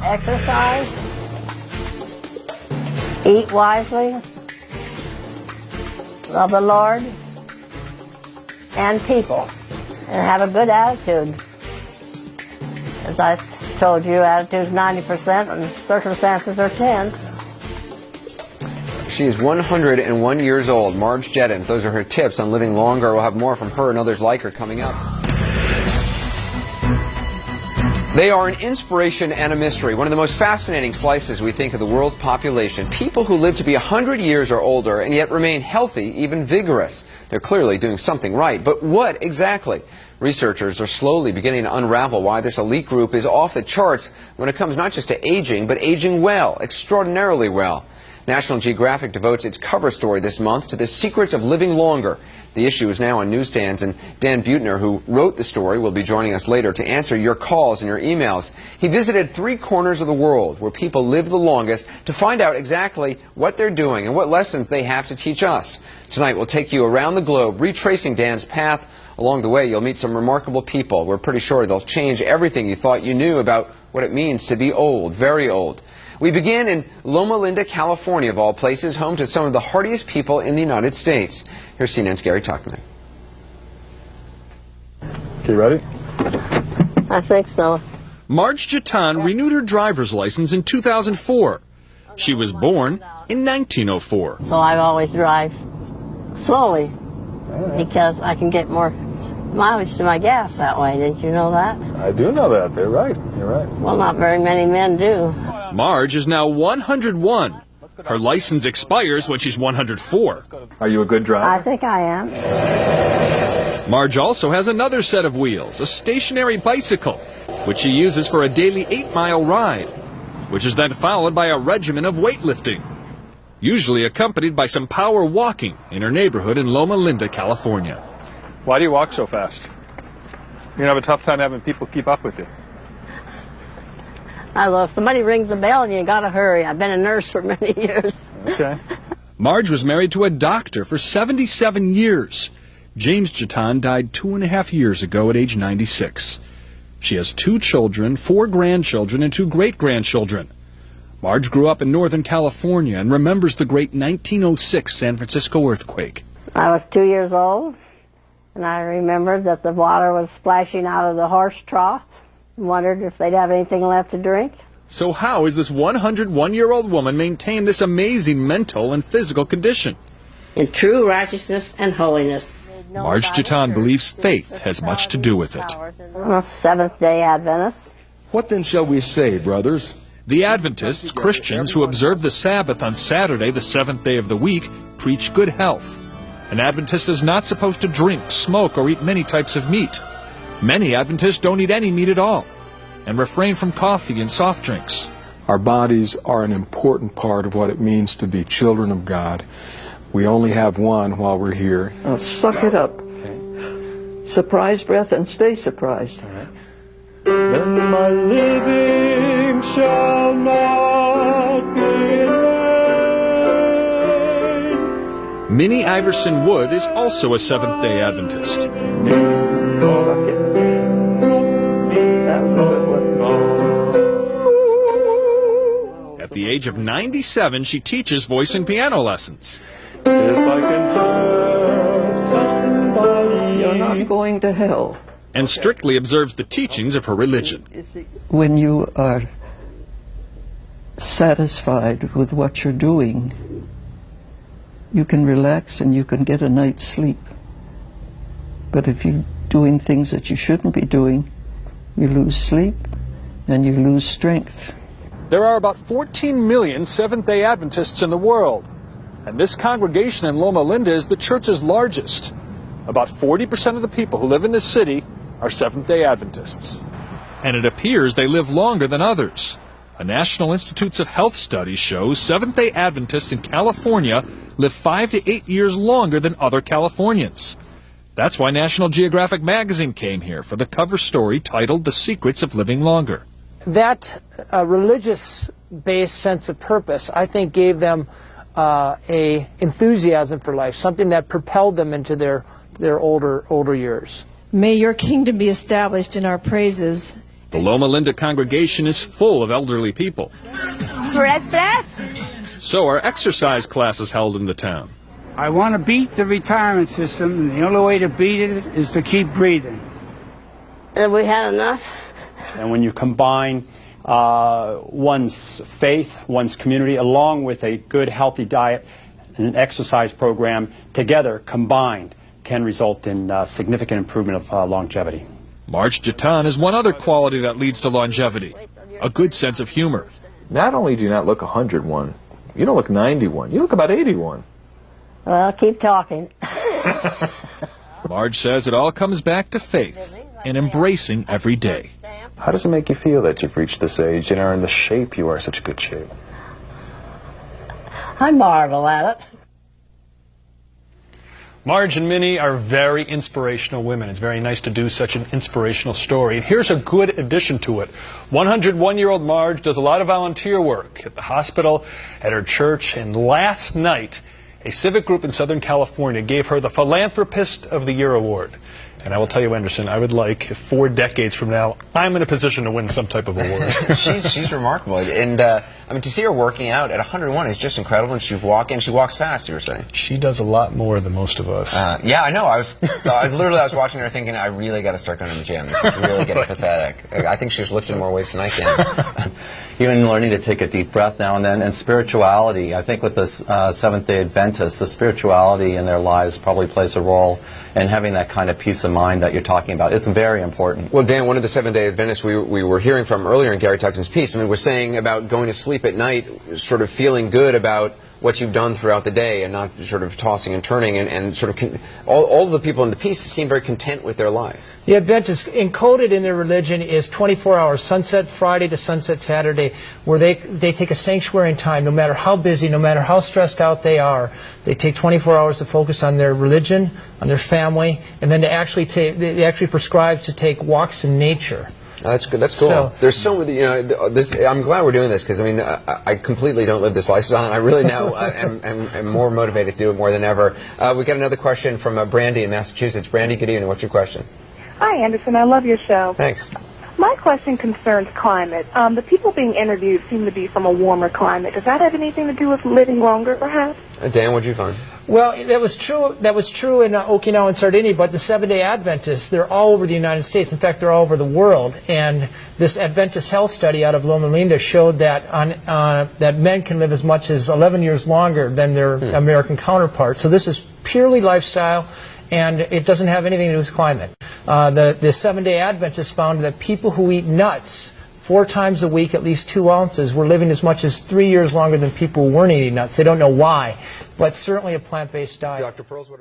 exercise, eat wisely, love the Lord and people, and have a good attitude. As I told you, attitude's 90% and circumstances are 10. She is 101 years old, Marge Jedden. Those are her tips on living longer. We'll have more from her and others like her coming up. They are an inspiration and a mystery. One of the most fascinating slices, we think, of the world's population. People who live to be 100 years or older and yet remain healthy, even vigorous. They're clearly doing something right. But what exactly? Researchers are slowly beginning to unravel why this elite group is off the charts when it comes not just to aging, but aging well, extraordinarily well. National Geographic devotes its cover story this month to the secrets of living longer. The issue is now on newsstands, and Dan Buettner, who wrote the story, will be joining us later to answer your calls and your emails. He visited 3 corners of the world where people live the longest to find out exactly what they're doing and what lessons they have to teach us. Tonight we'll take you around the globe, retracing Dan's path. Along the way, you'll meet some remarkable people. We're pretty sure they'll change everything you thought you knew about what it means to be old, very old. We begin in Loma Linda, California, of all places, home to some of the hardiest people in the United States. Here's CNN's Gary Tuchman. You ready? I think so. Marge Jedden renewed her driver's license in 2004. She was born in 1904. So I always drive slowly because I can get more mileage to my gas that way. Didn't you know that? I do know that. They're right. You're right. Well, not very many men do. Marge is now 101. Her license expires when she's 104. Are you a good driver? I think I am. Marge also has another set of wheels, a stationary bicycle, which she uses for a daily 8-mile ride, which is then followed by a regimen of weightlifting, usually accompanied by some power walking in her neighborhood in Loma Linda, California. Why do you walk so fast? You're going to have a tough time having people keep up with you. Well, if somebody rings the bell, you got to hurry. I've been a nurse for many years. Okay. Marge was married to a doctor for 77 years. James Jedden died 2.5 years ago at age 96. She has 2 children, 4 grandchildren, and 2 great-grandchildren. Marge grew up in Northern California and remembers the great 1906 San Francisco earthquake. I was 2 years old, and I remembered that the water was splashing out of the horse trough. Wondered if they'd have anything left to drink. So how is this 101-year-old woman maintain this amazing mental and physical condition? In true righteousness and holiness. Marge Jedden believes faith has much to do with it. I'm a Seventh-day Adventist. What then shall we say, brothers? The Adventists, Christians who observe the Sabbath on Saturday, the 7th day of the week, preach good health. An Adventist is not supposed to drink, smoke, or eat many types of meat. Many Adventists don't eat any meat at all and refrain from coffee and soft drinks. Our bodies are an important part of what it means to be children of God. We only have one while we're here. Now suck it up. Surprise breath and stay surprised. Then my living shall not be in vain. Minnie Iverson Wood is also a Seventh-day Adventist. Suck it. That was a good one. At the age of 97, she teaches voice and piano lessons. If I can help somebody. You're not going to hell. And strictly observes the teachings of her religion. When you are satisfied with what you're doing, you can relax and you can get a night's sleep. But if you're doing things that you shouldn't be doing, you lose sleep and you lose strength. There are about 14 million Seventh-day Adventists in the world, and this congregation in Loma Linda is the church's largest. About 40% of the people who live in this city are Seventh-day Adventists. And it appears they live longer than others. A National Institutes of Health study shows Seventh-day Adventists in California live 5 to 8 years longer than other Californians. That's why National Geographic magazine came here for the cover story titled The Secrets of Living Longer. That religious-based sense of purpose, I think, gave them a enthusiasm for life, something that propelled them into their older years. May your kingdom be established in our praises The Loma Linda congregation is full of elderly people. So are exercise classes held in the town. I want to beat the retirement system, and the only way to beat it is to keep breathing. Have we had enough? And when you combine one's faith, one's community, along with a good, healthy diet and an exercise program, together, combined, can result in significant improvement of longevity. Marge Jatan has one other quality that leads to longevity, a good sense of humor. Not only do you not look 101, you don't look 91, you look about 81. Well, keep talking. Marge says it all comes back to faith and embracing every day. How does it make you feel that you've reached this age and are in the shape you are, such good shape? I marvel at it. Marge and Minnie are very inspirational women. It's very nice to do such an inspirational story. And here's a good addition to it. 101-year-old Marge does a lot of volunteer work at the hospital, at her church, and last night, a civic group in Southern California gave her the Philanthropist of the Year award. And I will tell you, Anderson, I would like, if 4 decades from now, I'm in a position to win some type of award. she's remarkable. And, I mean, to see her working out at 101 is just incredible. And she walks fast, you were saying. She does a lot more than most of us. Yeah, I know. I was watching her thinking, I really got to start going to the gym. This is really getting pathetic. I think she's lifting more weights than I can. Even learning to take a deep breath now and then, and spirituality. I think with the Seventh-day Adventists, the spirituality in their lives probably plays a role in having that kind of peace of mind that you're talking about. It's very important. Well, Dan, one of the Seventh-day Adventists we were hearing from earlier in Gary Tuckson's piece, I mean, was saying about going to sleep at night, sort of feeling good about what you've done throughout the day and not sort of tossing and turning, and sort of all the people in the piece seem very content with their life. The Adventists, encoded in their religion, is 24 hours, sunset Friday to sunset Saturday, where they take a sanctuary in time, no matter how busy, no matter how stressed out they are. They take 24 hours to focus on their religion, on their family, and then they actually prescribe to take walks in nature. That's good. That's cool. So, there's so many, I'm glad we're doing this, because I mean, I completely don't live this lifestyle, and I really now am more motivated to do it more than ever. We got another question from Brandy in Massachusetts. Brandy, good evening. What's your question? Hi, Anderson. I love your show. Thanks. My question concerns climate. The people being interviewed seem to be from a warmer climate. Does that have anything to do with living longer, perhaps? Dan, what'd you find? Well, that was true in Okinawa and Sardinia, but the Seventh-day Adventists, they're all over the United States. In fact, they're all over the world. And this Adventist health study out of Loma Linda showed that that men can live as much as 11 years longer than their American counterparts. So this is purely lifestyle, and it doesn't have anything to do with climate. The Seventh-day Adventists found that people who eat nuts 4 times a week, at least 2 ounces, were living as much as 3 years longer than people who weren't eating nuts. They don't know why, but certainly a plant-based diet. Dr. Pearls, what